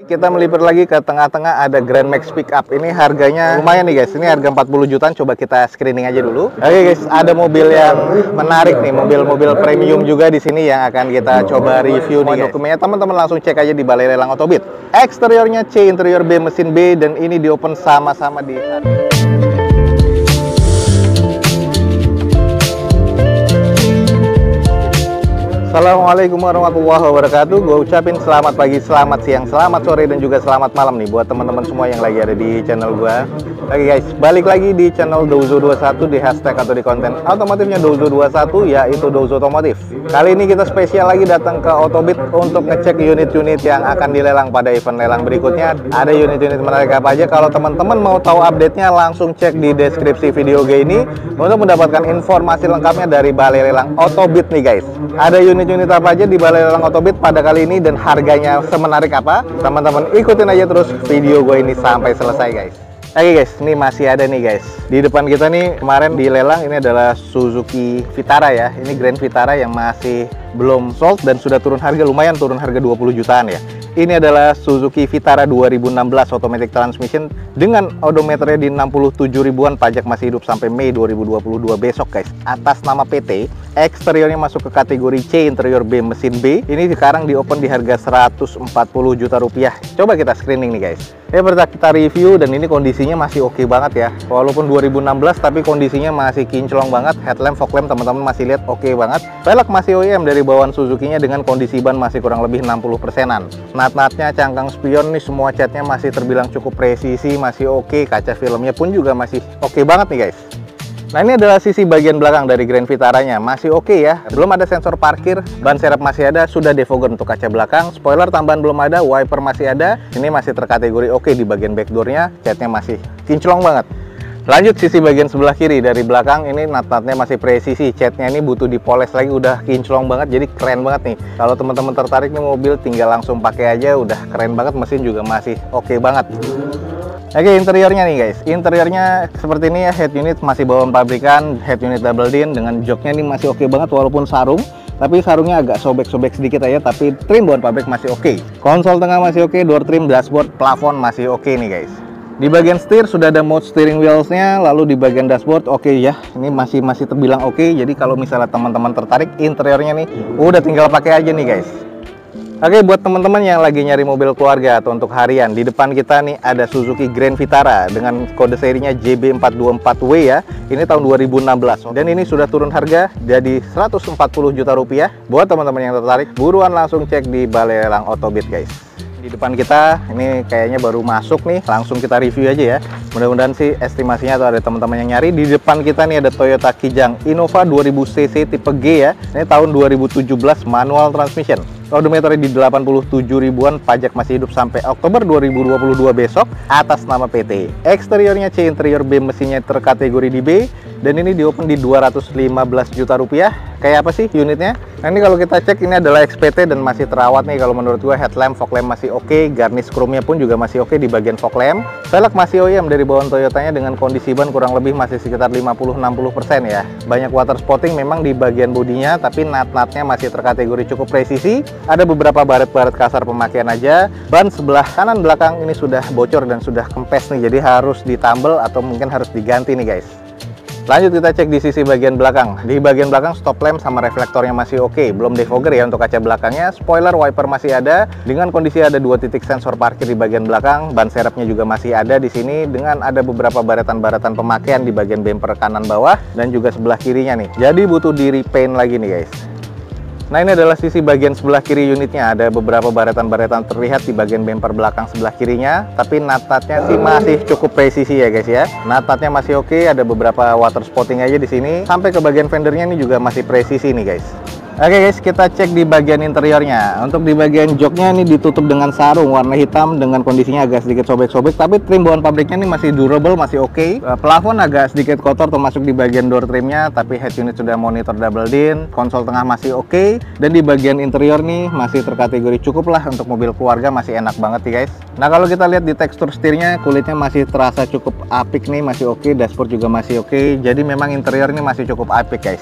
Kita melipir lagi ke tengah-tengah, ada Grand Max Pickup. Ini harganya lumayan nih guys, ini harga 40 jutaan. Coba kita screening aja dulu. Oke guys, ada mobil yang menarik nih, mobil-mobil premium juga di sini yang akan kita coba review nih guys. Dokumennya teman-teman langsung cek aja di Balai Lelang Otobit. Eksteriornya C, interior B, mesin B, dan ini di open sama-sama di Assalamualaikum warahmatullahi wabarakatuh. Gue ucapin selamat pagi, selamat siang, selamat sore, dan juga selamat malam nih buat teman-teman semua yang lagi ada di channel gue. Oke guys, balik lagi di channel Douzo21 di hashtag atau di konten otomotifnya Douzo21, yaitu Douzo Otomotif. Kali ini kita spesial lagi datang ke Otobit untuk ngecek unit-unit yang akan dilelang pada event lelang berikutnya. Ada unit-unit menarik apa aja? Kalau teman-teman mau tahu update-nya, langsung cek di deskripsi video gue ini untuk mendapatkan informasi lengkapnya dari Balai Lelang Otobit nih guys. Ada unit apa aja di Balai Lelang Otobit pada kali ini dan harganya semenarik apa? Teman-teman ikutin aja terus video gue ini sampai selesai guys. Oke guys, ini masih ada nih guys. Di depan kita nih kemarin dilelang ini adalah Suzuki Vitara ya. Ini Grand Vitara yang masih belum sold dan sudah turun harga, lumayan turun harga 20 jutaan ya. Ini adalah Suzuki Vitara 2016 automatic transmission dengan odometernya di 67 ribuan, pajak masih hidup sampai Mei 2022 besok guys. Atas nama PT, eksteriornya masuk ke kategori C, interior B, mesin B. Ini sekarang di open di harga 140 juta rupiah. Coba kita screening nih guys. Ya pertama kita review dan ini kondisinya masih oke banget ya. Walaupun 2016 tapi kondisinya masih kinclong banget. Headlamp, fog lamp teman-teman masih lihat oke banget. Velg masih OEM dari bawaan Suzuki-nya dengan kondisi ban masih kurang lebih 60%-an. Nat-natnya, cangkang spion nih semua catnya masih terbilang cukup presisi, masih oke. Kaca filmnya pun juga masih oke banget nih guys. Nah ini adalah sisi bagian belakang dari Grand Vitaranya, masih oke ya. Belum ada sensor parkir, ban serep masih ada, sudah defogger untuk kaca belakang, spoiler tambahan belum ada, wiper masih ada. Ini masih terkategori oke di bagian backdoornya, catnya masih kinclong banget. Lanjut sisi bagian sebelah kiri dari belakang, ini nat-natnya masih presisi, catnya ini butuh dipoles lagi, udah kinclong banget, jadi keren banget nih. Kalau teman-teman tertarik nih mobil, tinggal langsung pakai aja, udah keren banget, mesin juga masih oke banget. Oke, interiornya nih guys, interiornya seperti ini ya, head unit masih bawaan pabrikan, head unit double din dengan joknya ini masih oke banget walaupun sarung, tapi sarungnya agak sobek-sobek sedikit aja, tapi trim bawaan pabrik masih oke. Konsol tengah masih oke, door trim, dashboard, plafon masih oke nih guys. Di bagian setir sudah ada mode steering wheels-nya, lalu di bagian dashboard oke ya, ini masih terbilang oke. Jadi kalau misalnya teman-teman tertarik interiornya nih, udah tinggal pakai aja nih guys. Oke, buat teman-teman yang lagi nyari mobil keluarga atau untuk harian, di depan kita nih ada Suzuki Grand Vitara dengan kode serinya JB424W ya. Ini tahun 2016 dan ini sudah turun harga jadi 140 juta rupiah. Buat teman-teman yang tertarik, buruan langsung cek di Balai Lelang Otobit guys. Di depan kita ini kayaknya baru masuk nih, langsung kita review aja ya. Mudah-mudahan sih estimasinya atau ada teman-teman yang nyari. Di depan kita nih ada Toyota Kijang Innova 2000cc tipe G ya. Ini tahun 2017 manual transmission. Odometernya di 87 ribuan, pajak masih hidup sampai Oktober 2022 besok, atas nama PT. Eksteriornya C, interior B, mesinnya terkategori di B, dan ini di open di 215 juta rupiah. Kayak apa sih unitnya? Nah ini kalau kita cek ini adalah XPT dan masih terawat nih kalau menurut gua. Headlamp, fog lamp masih oke, garnish chrome-nya pun juga masih oke di bagian fog lamp. Velg masih OEM dari bawaan Toyotanya dengan kondisi ban kurang lebih masih sekitar 50-60% ya. Banyak water spotting memang di bagian bodinya, tapi nat-natnya masih terkategori cukup presisi. Ada beberapa baret-baret kasar pemakaian aja. Ban sebelah kanan belakang ini sudah bocor dan sudah kempes nih, jadi harus ditambal atau mungkin harus diganti nih guys. Lanjut kita cek di sisi bagian belakang. Di bagian belakang stop lamp sama reflektornya masih oke, belum defogger ya untuk kaca belakangnya. Spoiler, wiper masih ada dengan kondisi ada 2 titik sensor parkir di bagian belakang. Ban serepnya juga masih ada di sini dengan ada beberapa baretan-baretan pemakaian di bagian bumper kanan bawah dan juga sebelah kirinya nih. Jadi butuh di repaint lagi nih guys. Nah ini adalah sisi bagian sebelah kiri unitnya, ada beberapa baretan-baretan terlihat di bagian bumper belakang sebelah kirinya, tapi nat-natnya sih masih cukup presisi ya guys ya. Nat-natnya masih oke, ada beberapa water spotting aja di sini, sampai ke bagian fendernya ini juga masih presisi nih guys. Oke guys, kita cek di bagian interiornya. Untuk di bagian joknya ini ditutup dengan sarung warna hitam dengan kondisinya agak sedikit sobek-sobek, tapi trim bawaan pabriknya ini masih durable, masih oke. Plafon agak sedikit kotor termasuk di bagian door trimnya, tapi head unit sudah monitor double din. Konsol tengah masih oke, dan di bagian interior nih masih terkategori cukup lah untuk mobil keluarga, masih enak banget nih guys. Nah kalau kita lihat di tekstur setirnya, kulitnya masih terasa cukup apik nih, masih oke. Dashboard juga masih oke, jadi memang interior ini masih cukup apik guys.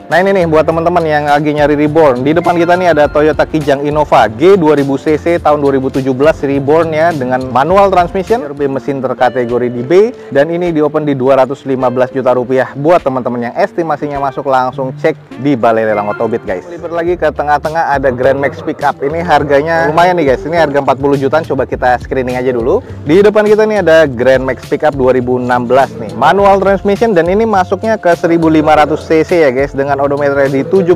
Nah ini nih buat teman-teman yang lagi nyari reborn. Di depan kita nih ada Toyota Kijang Innova G 2000cc tahun 2017 reborn ya, dengan manual transmission, mesin terkategori di B, dan ini di open di 215 juta rupiah. Buat teman-teman yang estimasinya masuk, langsung cek di Balai Lelang Otobit guys. Lipat lagi ke tengah-tengah ada Grand Max Pickup. Ini harganya lumayan nih guys. Ini harga 40 jutaan. Coba kita screening aja dulu. Di depan kita nih ada Grand Max Pickup 2016 nih, manual transmission, dan ini masuknya ke 1500 cc ya guys, dengan odometer di 77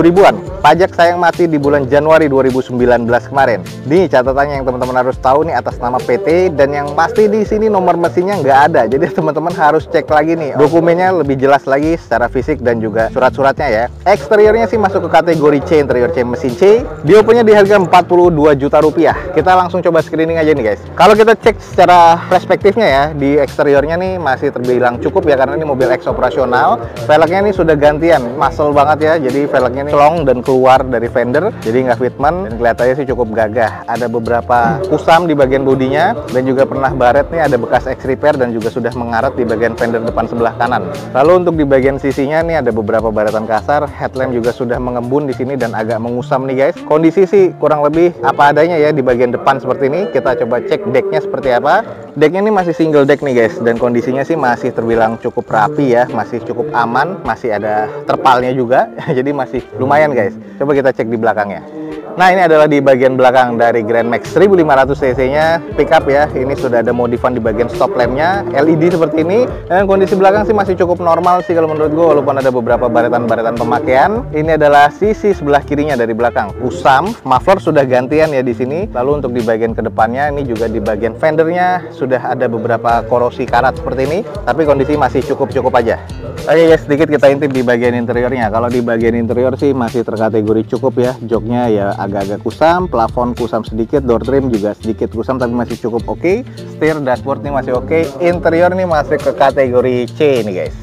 ribuan. Pajak sayang mati di bulan Januari 2019 kemarin. Nih catatannya yang teman-teman harus tahu nih, atas nama PT, dan yang pasti di sini nomor mesinnya nggak ada. Jadi teman-teman harus cek lagi nih dokumennya lebih jelas lagi secara fisik dan juga surat-suratnya ya. Eksteriornya sih masuk ke kategori C, interior C mesin C. Di opennya di harga 42 juta rupiah. Kita langsung coba screening aja nih guys. Kalau kita cek secara perspektifnya ya, di eksteriornya nih masih terbilang cukup ya, karena ini mobil ex operasional. Velgnya ini sudah gantian, muscle banget ya, jadi velgnya ini long dan keluar dari fender, jadi nggak fitment, dan kelihatannya sih cukup gagah. Ada beberapa kusam di bagian bodinya, dan juga pernah baret nih, ada bekas ex repair, dan juga sudah mengarat di bagian fender depan sebelah kanan. Lalu untuk di bagian sisinya nih ada beberapa baretan kasar, headlamp juga sudah mengembun di sini dan agak mengusam nih guys. Kondisi sih kurang lebih apa adanya ya di bagian depan seperti ini. Kita coba cek decknya seperti apa. Decknya ini masih single deck nih guys, dan kondisinya sih masih terbilang cukup rapi ya, masih cukup aman, masih ada terpalnya juga, jadi masih lumayan guys. Coba kita cek di belakangnya. Nah ini adalah di bagian belakang dari Grand Max 1500 cc nya pickup ya. Ini sudah ada modifan di bagian stop lampnya LED seperti ini, dan kondisi belakang sih masih cukup normal sih kalau menurut gue, walaupun ada beberapa baretan-baretan pemakaian. Ini adalah sisi sebelah kirinya dari belakang, kusam, muffler sudah gantian ya di sini. Lalu untuk di bagian kedepannya ini juga di bagian fendernya sudah ada beberapa korosi karat seperti ini, tapi kondisi masih cukup aja. Oke guys, sedikit kita intip di bagian interiornya. Kalau di bagian interior sih masih terkategori cukup ya. Joknya ya agak-agak kusam, plafon kusam sedikit, door trim juga sedikit kusam tapi masih cukup oke. Setir, dashboard nih masih oke. Interior nih masih ke kategori C nih guys.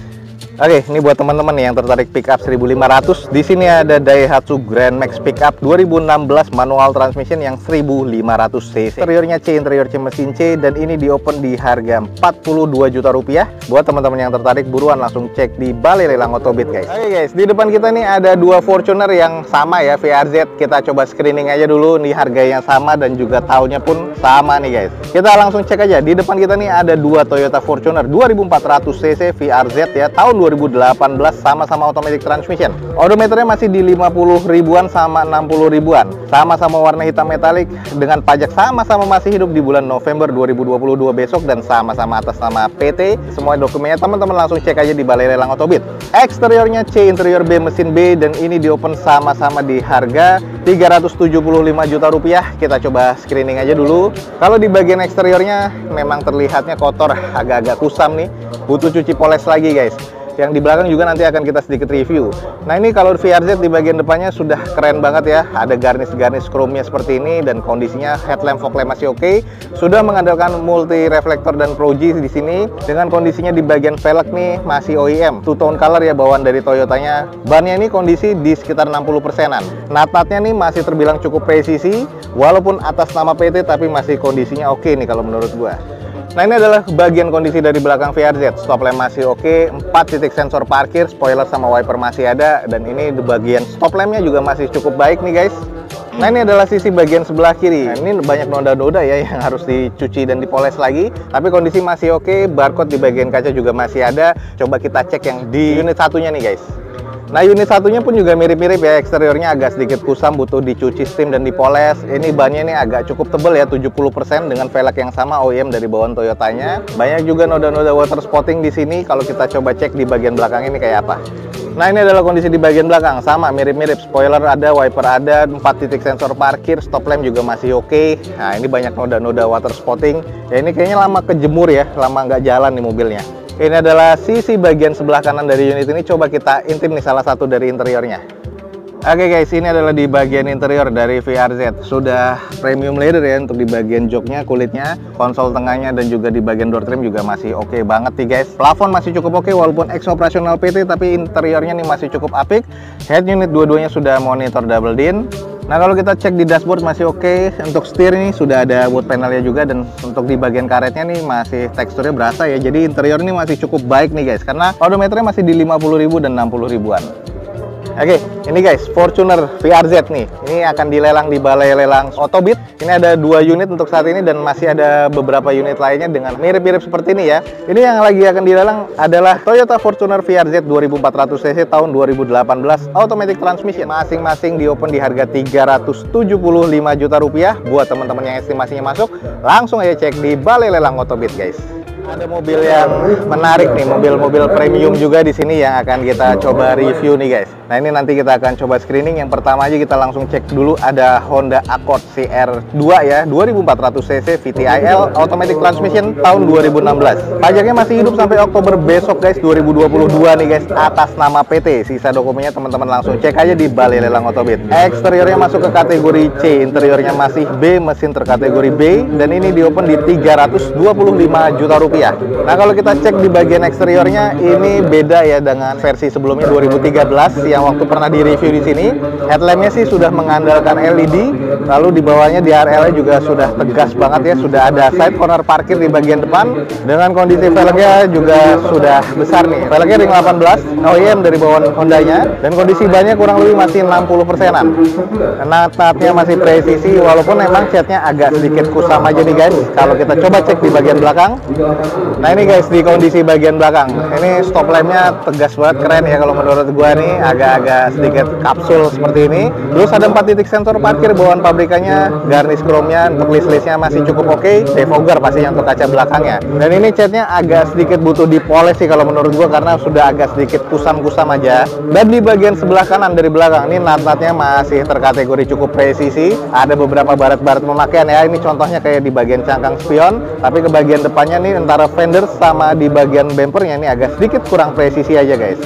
Oke, ini buat teman-teman yang tertarik pickup 1500, di sini ada Daihatsu Grand Max Pickup 2016 manual transmission yang 1500 cc. Interiornya C, interior C mesin C, dan ini di open di harga 42 juta rupiah. Buat teman-teman yang tertarik, buruan langsung cek di Balai Lelang Otobit guys. Oke guys, di depan kita nih ada dua Fortuner yang sama ya, VRZ. Kita coba screening aja dulu nih, harga yang sama dan juga tahunnya pun sama nih guys. Kita langsung cek aja. Di depan kita nih ada dua Toyota Fortuner 2400 cc VRZ ya, tahun 2018, sama-sama automatic transmission. Odometernya masih di 50 ribuan sama 60 ribuan. Sama-sama warna hitam metalik, dengan pajak sama-sama masih hidup di bulan November 2022 besok, dan sama-sama atas nama PT. Semua dokumennya teman-teman langsung cek aja di Balai Lelang Otobit. Eksteriornya C, interior B mesin B, dan ini di open sama-sama di harga 375 juta rupiah. Kita coba screening aja dulu. Kalau di bagian eksteriornya memang terlihatnya kotor, agak-agak kusam nih, butuh cuci poles lagi guys. Yang di belakang juga nanti akan kita sedikit review. Nah ini kalau VRZ di bagian depannya sudah keren banget ya, ada garnish-garnish chrome-nya seperti ini, dan kondisinya headlamp fog lamp masih oke. Sudah mengandalkan multi reflektor dan Pro G di sini, dengan kondisinya di bagian velg nih masih OEM, two tone color ya bawaan dari Toyotanya. Bannya ini kondisi di sekitar 60%-an. Natatnya nih masih terbilang cukup presisi, walaupun atas nama PT tapi masih kondisinya oke nih kalau menurut gua. Nah ini adalah bagian kondisi dari belakang VRZ. Stop lamp masih oke, 4 titik sensor parkir, spoiler sama wiper masih ada, dan ini di bagian stop lampnya juga masih cukup baik nih guys. Nah ini adalah sisi bagian sebelah kiri. Nah, ini banyak noda-noda ya yang harus dicuci dan dipoles lagi, tapi kondisi masih oke. Barcode di bagian kaca juga masih ada. Coba kita cek yang di unit satunya nih guys. Nah unit satunya pun juga mirip-mirip ya, eksteriornya agak sedikit kusam, butuh dicuci steam dan dipoles. Ini bannya ini agak cukup tebal ya, 70%, dengan velg yang sama OEM dari bawaan Toyotanya. Banyak juga noda-noda water spotting di sini. Kalau kita coba cek di bagian belakang ini kayak apa. Nah ini adalah kondisi di bagian belakang, sama mirip-mirip, spoiler ada, wiper ada, 4 titik sensor parkir, stop lamp juga masih oke. Nah ini banyak noda-noda water spotting. Ya ini kayaknya lama kejemur ya, lama nggak jalan nih mobilnya. Ini adalah sisi bagian sebelah kanan dari unit ini. Coba kita intip nih salah satu dari interiornya. Oke guys, ini adalah di bagian interior dari VRZ. Sudah premium leather ya untuk di bagian joknya, kulitnya, konsol tengahnya, dan juga di bagian door trim juga masih oke banget nih guys. Plafon masih cukup oke walaupun ex operasional PT, tapi interiornya nih masih cukup apik. Head unit dua-duanya sudah monitor double din. Nah kalau kita cek di dashboard masih oke. Untuk setir ini sudah ada wood panelnya juga, dan untuk di bagian karetnya nih masih teksturnya berasa ya. Jadi interior ini masih cukup baik nih guys, karena odometernya masih di 50.000 dan 60 ribuan. Oke, ini guys, Fortuner VRZ nih. Ini akan dilelang di Balai Lelang Otobit. Ini ada 2 unit untuk saat ini dan masih ada beberapa unit lainnya dengan mirip-mirip seperti ini ya. Ini yang lagi akan dilelang adalah Toyota Fortuner VRZ 2400 cc tahun 2018 automatic transmission. Masing-masing di open di harga 375 juta rupiah. Buat teman-teman yang estimasinya masuk, langsung aja cek di Balai Lelang Otobit guys. Ada mobil yang menarik nih, mobil-mobil premium juga di sini yang akan kita coba review nih guys. Nah ini nanti kita akan coba screening. Yang pertama aja kita langsung cek dulu ada Honda Accord CR2 ya, 2400 cc VTIL automatic transmission tahun 2016. Pajaknya masih hidup sampai Oktober besok guys, 2022 nih guys, atas nama PT. Sisa dokumennya teman-teman langsung cek aja di Balai Lelang Otobit. Eksteriornya masuk ke kategori C, interiornya masih B, mesin terkategori B, dan ini di open di 325 juta rupiah. Nah kalau kita cek di bagian eksteriornya ini beda ya dengan versi sebelumnya 2013 yang waktu pernah direview di sini. Headlampnya sih sudah mengandalkan LED, lalu di bawahnya DRL-nya juga sudah tegas banget ya, sudah ada side corner parkir di bagian depan dengan kondisi velgnya juga sudah besar nih. Velgnya ring 18 OEM dari bawaan Hondanya dan kondisi bannya kurang lebih masih 60%-an. Nat-natnya masih presisi walaupun memang catnya agak sedikit kusam aja nih guys. Kalau kita coba cek di bagian belakang. Nah ini guys di kondisi bagian belakang, ini stop lampnya tegas banget, keren ya kalau menurut gua nih, agak-agak sedikit kapsul seperti ini. Terus ada 4 titik sensor parkir bawaan pabrikannya, garnish chrome-nya untuk list-listnya masih cukup oke, defogger pastinya untuk kaca belakangnya. Dan ini catnya agak sedikit butuh dipoles sih kalau menurut gua karena sudah agak sedikit kusam-kusam aja. Dan di bagian sebelah kanan dari belakang ini nat-natnya masih terkategori cukup presisi, ada beberapa baret-baret pemakaian ya. Ini contohnya kayak di bagian cangkang spion, tapi ke bagian depannya nih antara fender sama di bagian bumpernya ini agak sedikit kurang presisi aja guys.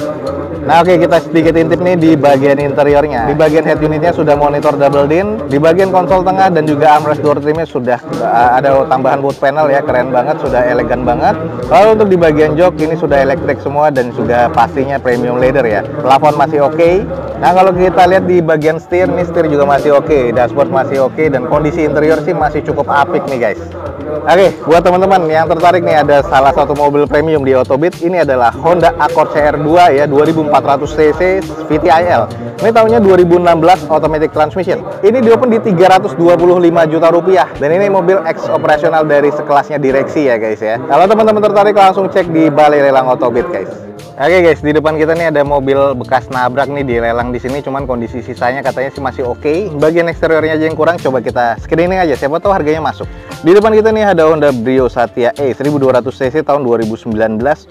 Nah oke, kita sedikit intip nih di bagian interiornya. Di bagian head unitnya sudah monitor double din, di bagian konsol tengah dan juga armrest door trimnya sudah ada tambahan boot panel ya, keren banget, sudah elegan banget. Lalu untuk di bagian jok ini sudah elektrik semua dan sudah pastinya premium leather ya. Plafon masih oke. Nah kalau kita lihat di bagian setir, nih setir juga masih oke, dashboard masih oke, dan kondisi interior sih masih cukup apik nih guys. Oke, buat teman-teman yang tertarik nih ada salah satu mobil premium di Otobit, ini adalah Honda Accord CR2 ya, 2400 cc VTIL. Ini tahunnya 2016 automatic transmission. Ini di open di 325 juta rupiah dan ini mobil ex operasional dari sekelasnya direksi ya guys ya. Kalau teman-teman tertarik langsung cek di Balai Lelang Otobit guys. Oke guys, di depan kita nih ada mobil bekas nabrak nih dilelang di sini, cuman kondisi sisanya katanya sih masih oke. Bagian eksteriornya aja yang kurang, coba kita screening aja, siapa tahu harganya masuk. Di depan kita nih ada Honda Brio Satya E 1200 cc tahun 2019,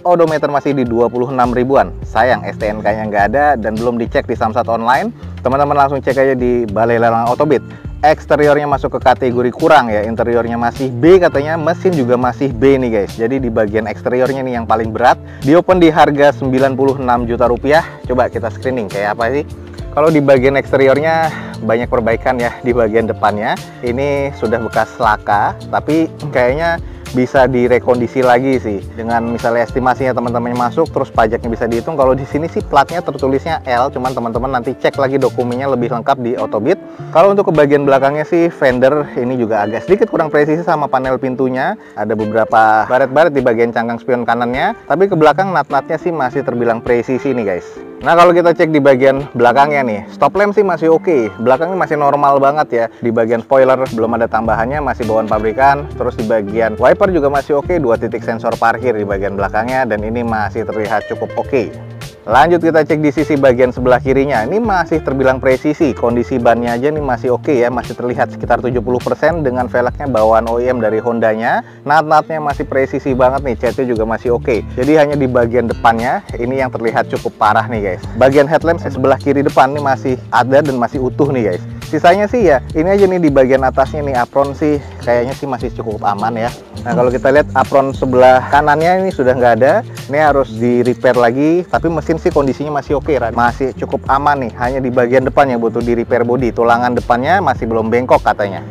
odometer masih di 26 ribuan. Sayang STNK-nya nggak ada dan belum dicek di Samsat online. Teman-teman langsung cek aja di Balai Lelang Otobit. Eksteriornya masuk ke kategori kurang ya, interiornya masih B katanya, mesin juga masih B nih guys. Jadi di bagian eksteriornya nih yang paling berat, di open di harga 96 juta rupiah. Coba kita screening kayak apa sih. Kalau di bagian eksteriornya banyak perbaikan ya, di bagian depannya ini sudah bekas laka, tapi kayaknya bisa direkondisi lagi sih dengan misalnya estimasinya teman-teman masuk terus pajaknya bisa dihitung. Kalau di sini sih platnya tertulisnya L, cuman teman-teman nanti cek lagi dokumennya lebih lengkap di Otobit. Kalau untuk ke bagian belakangnya sih fender ini juga agak sedikit kurang presisi sama panel pintunya, ada beberapa baret-baret di bagian cangkang spion kanannya, tapi ke belakang nat-natnya sih masih terbilang presisi nih guys. Nah kalau kita cek di bagian belakangnya nih, stop lamp sih masih oke, belakangnya masih normal banget ya. Di bagian spoiler belum ada tambahannya, masih bawaan pabrikan. Terus di bagian wiper juga masih oke, 2 titik sensor parkir di bagian belakangnya dan ini masih terlihat cukup oke. Lanjut kita cek di sisi bagian sebelah kirinya, ini masih terbilang presisi, kondisi bannya aja nih masih oke ya, masih terlihat sekitar 70% dengan velgnya bawaan OEM dari Hondanya. Nat-natnya masih presisi banget nih, catnya juga masih oke. Jadi hanya di bagian depannya ini yang terlihat cukup parah nih guys. Bagian headlamp sebelah kiri depan ini masih ada dan masih utuh nih guys. Sisanya sih ya ini aja nih di bagian atasnya nih, apron sih kayaknya sih masih cukup aman ya. Nah kalau kita lihat apron sebelah kanannya ini sudah nggak ada, ini harus di repair lagi, tapi mesin sih kondisinya masih oke, masih cukup aman nih. Hanya di bagian depan yang butuh di repair body, tulangan depannya masih belum bengkok katanya.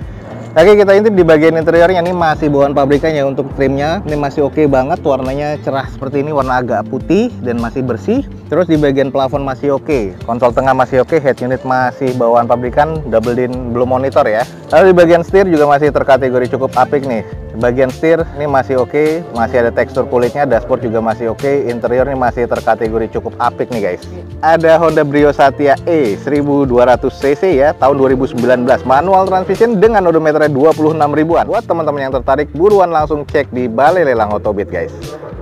Oke, kita intip di bagian interiornya, ini masih bawaan pabrikan ya. Untuk trimnya ini masih oke banget, warnanya cerah seperti ini, warna agak putih dan masih bersih. Terus di bagian plafon masih oke, konsol tengah masih oke, head unit masih bawaan pabrikan, double din belum monitor ya. Lalu di bagian setir juga masih terkategori cukup apik nih. Bagian setir ini masih oke, masih ada tekstur kulitnya, dashboard juga masih oke, interior ini masih terkategori cukup apik nih guys. Ada Honda Brio Satya E 1200 cc ya, tahun 2019, manual transmission dengan odometernya 26 ribuan. Buat teman-teman yang tertarik, buruan langsung cek di Balai Lelang Otobit guys.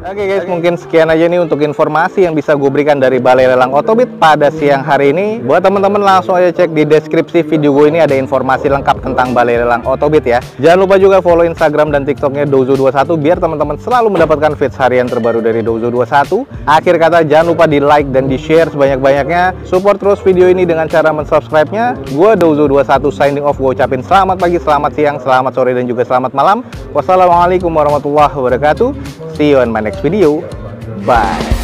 Oke guys, mungkin sekian aja nih untuk informasi yang bisa gue berikan dari Balai Lelang Otobit pada siang hari ini. Buat teman-teman langsung aja cek di deskripsi video gue ini, ada informasi lengkap tentang Balai Lelang Otobit ya. Jangan lupa juga follow Instagram dan TikToknya Dozo21 biar teman-teman selalu mendapatkan feeds harian terbaru dari Dozo21. Akhir kata, jangan lupa di like dan di share sebanyak-banyaknya. Support terus video ini dengan cara mensubscribe-nya. Gue Dozo21 signing off. Gue ucapin selamat pagi, selamat siang, selamat sore, dan juga selamat malam. Wassalamualaikum warahmatullahi wabarakatuh. See you on my next video. Bye.